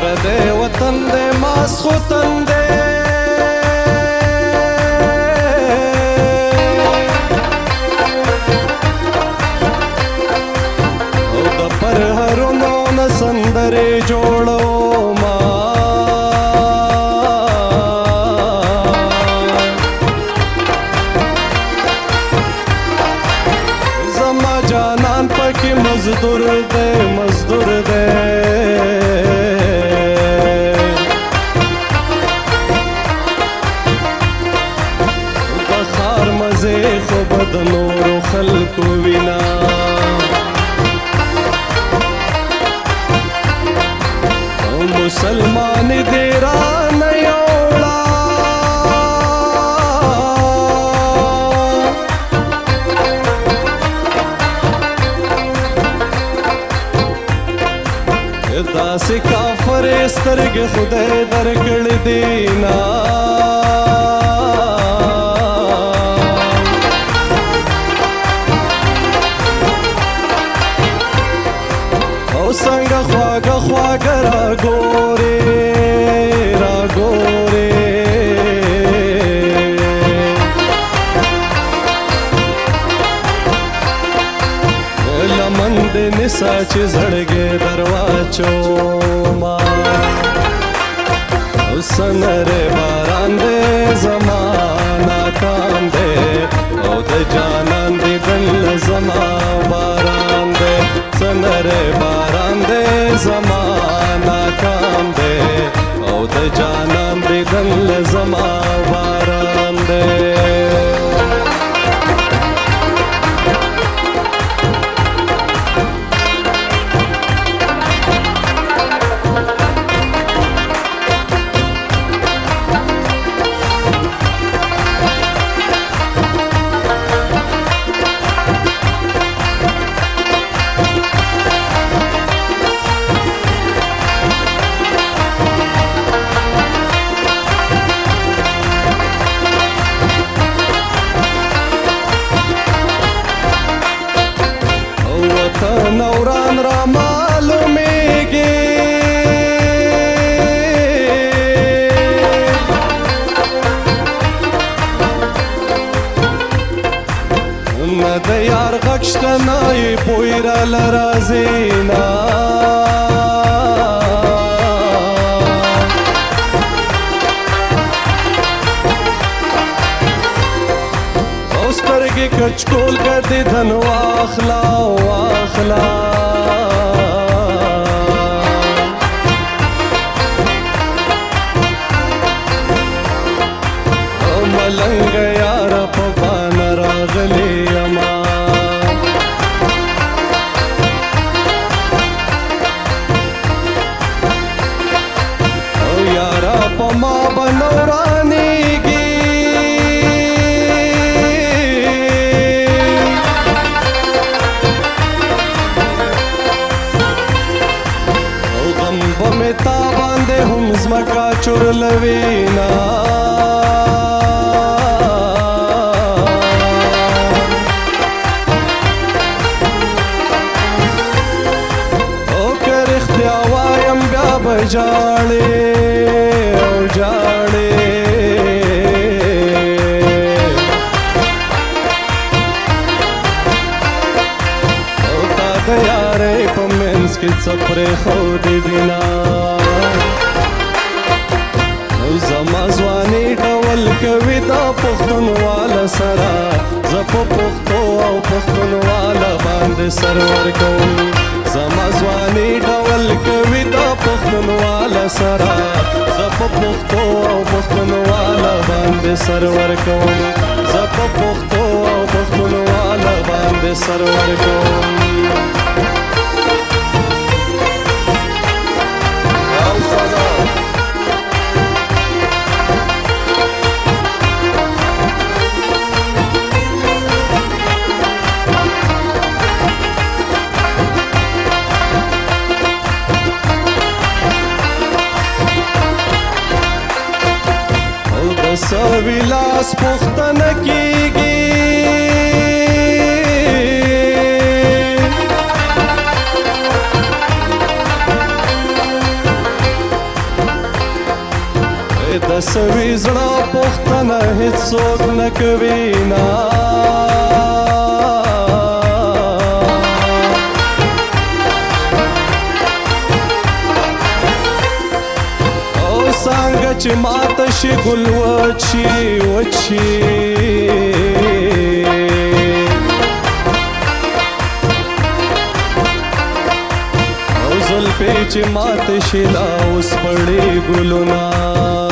پردی وطن دی ماسخو تن دی او د پرهرونو نه سندرې جوړوما زما جانان پکې مزدور دی مزدور دی د ښار مزې خو به د نورو خلکو وینا مسلمان دی رانه یوړه داسې کافرې سترګې خدای درکړې دي نه او څنګه خواږه خواږه راګورې راګورې لمن دې نسا چې زړګې در واچوما او سنرې باران دې زما ناکام دې او د جانان دې دل زما باران دې سنرې باران دې زما ناکام دې او د جانان دې دل زما باران دې نوران را معلومیږي نه د یار غږ شته نه یې بوی راله راځي نه او سترګې کچکول کړې دن واخلا واخلا او ملنګ یار په بان راغلی یما او یارا په ما بنورانیږي تا باندې هم زمکا چورلوینا او که رښتیا وایم بیا به ژاړې او ژاړې او تا د یارۍ په منځ کې څه پرېښودې دي نه زما ځواني ډول کوي دا پښتونواله سره زه په پښتو او پښتونواله باندې سر ورکوم زما ځواني ډول کوي دا پښتونواله سره زه په پښتو او پښتونواله باندې سر ورکوم زه په پښتو او پښتونواله باندې سر ورکوم سویلاس پختنه کیږي سوي زړه پوښتنه هیڅوک نه کوي نه څنګه چې ماته شي ګل وچی وچی او زلفې چې ماته شي لا اوس پړې ګلونه